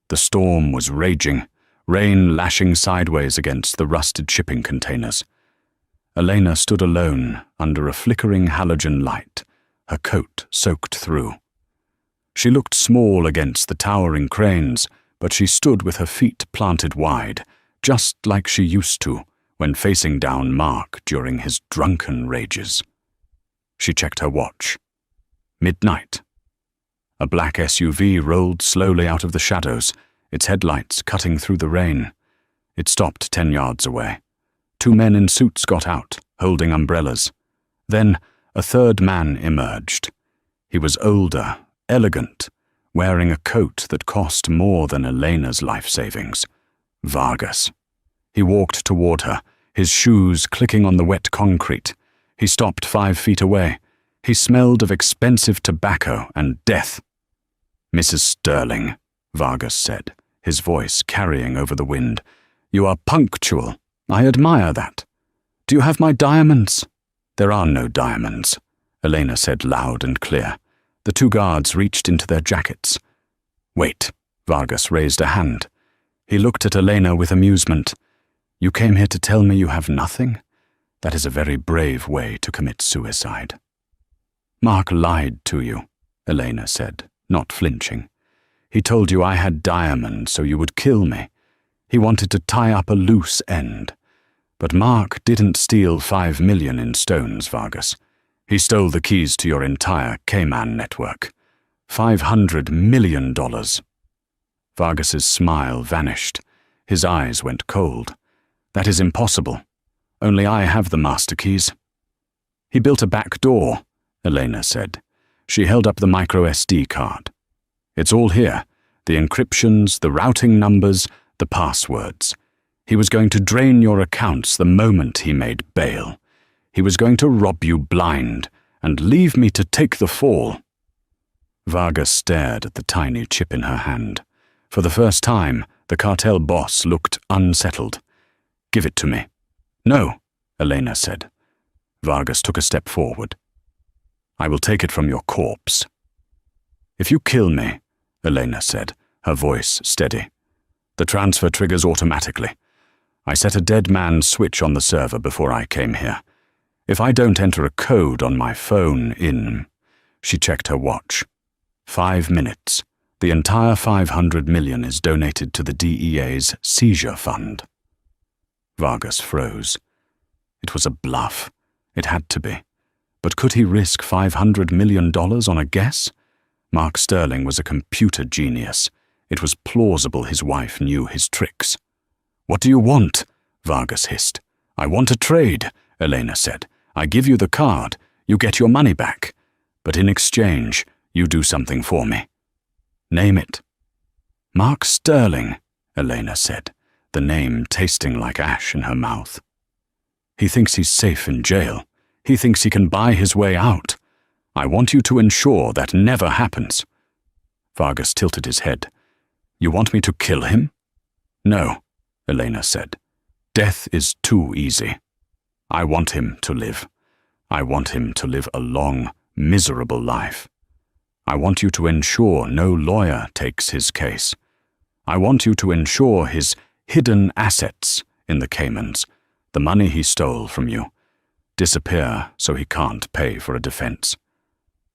The storm was raging, rain lashing sideways against the rusted shipping containers. Elena stood alone under a flickering halogen light, her coat soaked through. She looked small against the towering cranes, but she stood with her feet planted wide, just like she used to when facing down Mark during his drunken rages. She checked her watch. Midnight. A black SUV rolled slowly out of the shadows, its headlights cutting through the rain. It stopped 10 yards away. 2 men in suits got out, holding umbrellas. Then a third man emerged. He was older, elegant, wearing a coat that cost more than Elena's life savings. Vargas. He walked toward her, his shoes clicking on the wet concrete. He stopped 5 feet away. He smelled of expensive tobacco and death. "Mrs. Sterling," Vargas said, his voice carrying over the wind. "You are punctual. I admire that. Do you have my diamonds?" "There are no diamonds," Elena said loud and clear. The 2 guards reached into their jackets. "Wait," Vargas raised a hand. He looked at Elena with amusement. "You came here to tell me you have nothing? That is a very brave way to commit suicide." "Mark lied to you," Elena said, not flinching. "He told you I had diamonds so you would kill me. He wanted to tie up a loose end. But Mark didn't steal 5 million in stones, Vargas. He stole the keys to your entire Cayman network. $500 million. Vargas's smile vanished. His eyes went cold. "That is impossible. Only I have the master keys." "He built a back door," Elena said. She held up the micro SD card. "It's all here. The encryptions, the routing numbers, the passwords. He was going to drain your accounts the moment he made bail. He was going to rob you blind and leave me to take the fall." Vargas stared at the tiny chip in her hand. For the first time, the cartel boss looked unsettled. "Give it to me." "No," Elena said. Vargas took a step forward. "I will take it from your corpse." "If you kill me," Elena said, her voice steady, "the transfer triggers automatically. I set a dead man's switch on the server before I came here. If I don't enter a code on my phone in..." She checked her watch. 5 minutes. The entire 500 million is donated to the DEA's seizure fund. Vargas froze. It was a bluff. It had to be. But could he risk $500 million on a guess? Mark Sterling was a computer genius. It was plausible his wife knew his tricks. "What do you want?" Vargas hissed. "I want a trade," Elena said. "I give you the card. You get your money back. But in exchange, you do something for me." "Name it." "Mark Sterling," Elena said, the name tasting like ash in her mouth. "He thinks he's safe in jail. He thinks he can buy his way out. I want you to ensure that never happens." Vargas tilted his head. "You want me to kill him?" "No," Elena said. "Death is too easy. I want him to live. I want him to live a long, miserable life. I want you to ensure no lawyer takes his case. I want you to ensure his hidden assets in the Caymans, the money he stole from you, disappear so he can't pay for a defense.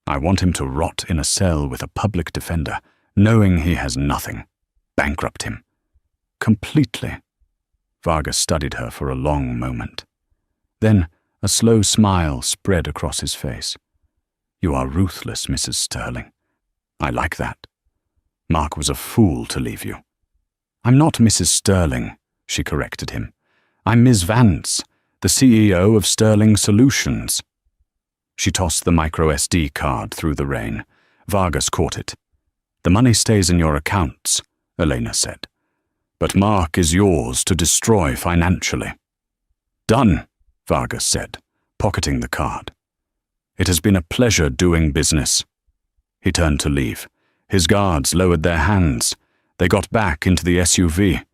I want him to rot in a cell with a public defender, knowing he has nothing. Bankrupt him. Completely." Vargas studied her for a long moment. Then a slow smile spread across his face. "You are ruthless, Mrs. Sterling. I like that. Mark was a fool to leave you." "I'm not Mrs. Sterling," she corrected him. "I'm Ms. Vance, the CEO of Sterling Solutions." She tossed the micro SD card through the rain. Vargas caught it. "The money stays in your accounts," Elena said. "But Mark is yours to destroy financially." "Done," Vargas said, pocketing the card. "It has been a pleasure doing business." He turned to leave. His guards lowered their hands. They got back into the SUV.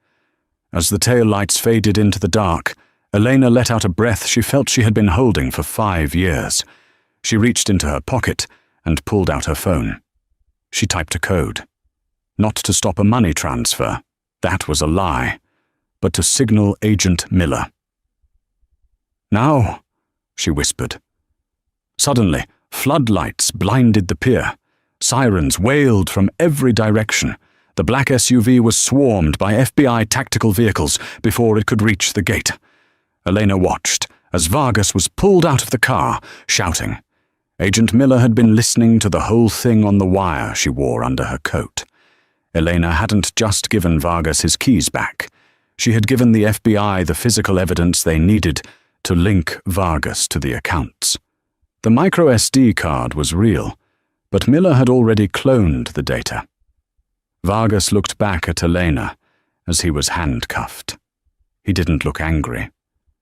As the taillights faded into the dark, Elena let out a breath she felt she had been holding for 5 years. She reached into her pocket and pulled out her phone. She typed a code. Not to stop a money transfer. That was a lie. But to signal Agent Miller. "Now," she whispered. Suddenly, Floodlights blinded the pier. Sirens wailed from every direction. The black SUV was swarmed by FBI tactical vehicles before it could reach the gate. Elena watched as Vargas was pulled out of the car, shouting. Agent Miller had been listening to the whole thing on the wire she wore under her coat. Elena hadn't just given Vargas his keys back. She had given the FBI the physical evidence they needed to link Vargas to the accounts. The microSD card was real, but Miller had already cloned the data. Vargas looked back at Elena as he was handcuffed. He didn't look angry.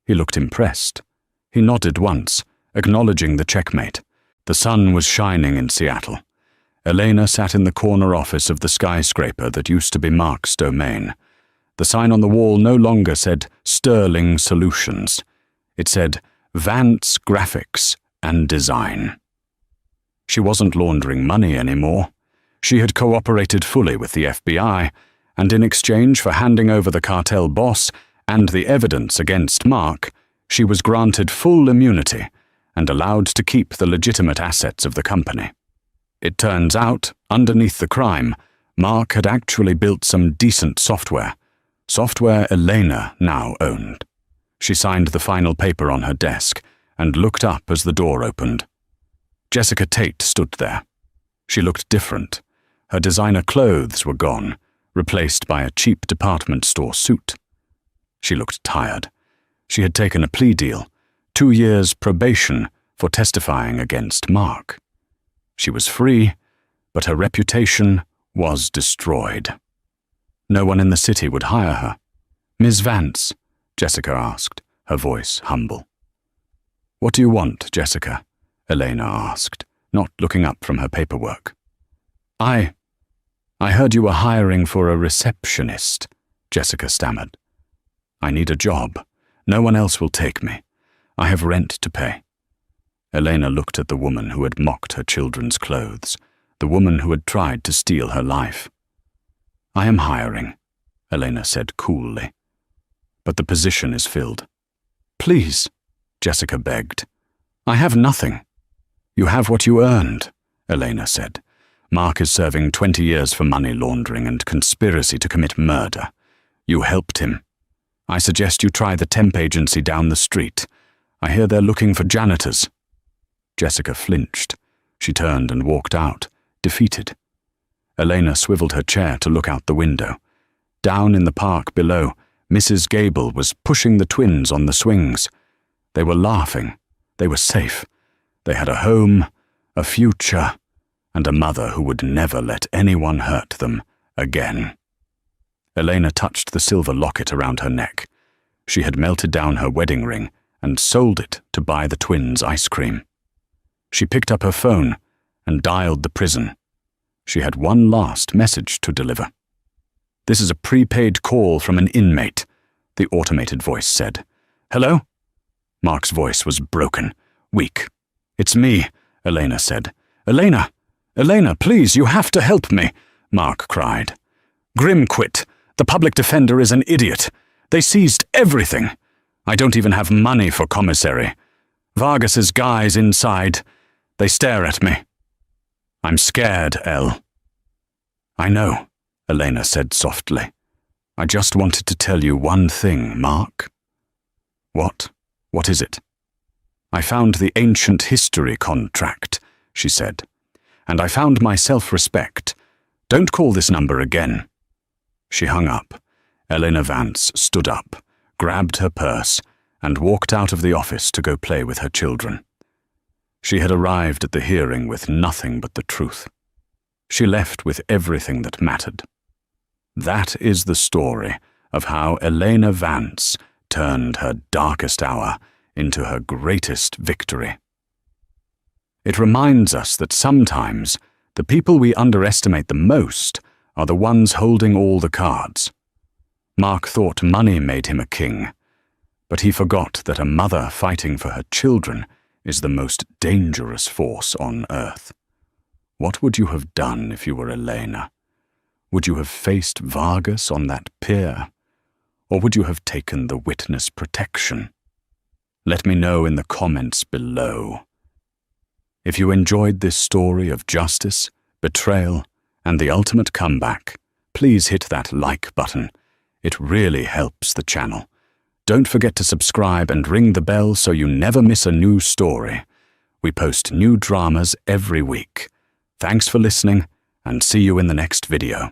He looked impressed. He nodded once, acknowledging the checkmate. The sun was shining in Seattle. Elena sat in the corner office of the skyscraper that used to be Mark's domain. The sign on the wall no longer said Sterling Solutions. It said Vance Graphics and Design. She wasn't laundering money anymore. She had cooperated fully with the FBI, and in exchange for handing over the cartel boss and the evidence against Mark, she was granted full immunity and allowed to keep the legitimate assets of the company. It turns out, underneath the crime, Mark had actually built some decent software Elena now owned. She signed the final paper on her desk and looked up as the door opened. Jessica Tate stood there. She looked different. Her designer clothes were gone, replaced by a cheap department store suit. She looked tired. She had taken a plea deal, 2 years probation for testifying against Mark. She was free, but her reputation was destroyed. No one in the city would hire her. "Ms. Vance?" Jessica asked, her voice humble. "What do you want, Jessica?" Elena asked, not looking up from her paperwork. I heard you were hiring for a receptionist," Jessica stammered. "I need a job. No one else will take me. I have rent to pay." Elena looked at the woman who had mocked her children's clothes, the woman who had tried to steal her life. "I am hiring," Elena said coolly. "But the position is filled." "Please," Jessica begged. "I have nothing." "You have what you earned," Elena said. "Mark is serving 20 years for money laundering and conspiracy to commit murder. You helped him. I suggest you try the temp agency down the street. I hear they're looking for janitors." Jessica flinched. She turned and walked out, defeated. Elena swiveled her chair to look out the window. Down in the park below, Mrs. Gable was pushing the twins on the swings. They were laughing. They were safe. They had a home, a future, and a mother who would never let anyone hurt them again. Elena touched the silver locket around her neck. She had melted down her wedding ring and sold it to buy the twins ice cream. She picked up her phone and dialed the prison. She had one last message to deliver. "This is a prepaid call from an inmate," the automated voice said. "Hello?" Mark's voice was broken, weak. "It's me," Elena said. "Elena! Elena, please, you have to help me," Mark cried. "Grim quit. The public defender is an idiot. They seized everything. I don't even have money for commissary. Vargas's guys inside. They stare at me. I'm scared, Elle." "I know," Elena said softly. "I just wanted to tell you one thing, Mark." "What? What is it?" "I found the ancient history contract," she said. "And I found my self-respect. Don't call this number again." She hung up. Elena Vance stood up, grabbed her purse, and walked out of the office to go play with her children. She had arrived at the hearing with nothing but the truth. She left with everything that mattered. That is the story of how Elena Vance turned her darkest hour into her greatest victory. It reminds us that sometimes the people we underestimate the most are the ones holding all the cards. Mark thought money made him a king, but he forgot that a mother fighting for her children is the most dangerous force on earth. What would you have done if you were Elena? Would you have faced Vargas on that pier? Or would you have taken the witness protection? Let me know in the comments below. If you enjoyed this story of justice, betrayal, and the ultimate comeback, please hit that like button. It really helps the channel. Don't forget to subscribe and ring the bell so you never miss a new story. We post new dramas every week. Thanks for listening, and see you in the next video.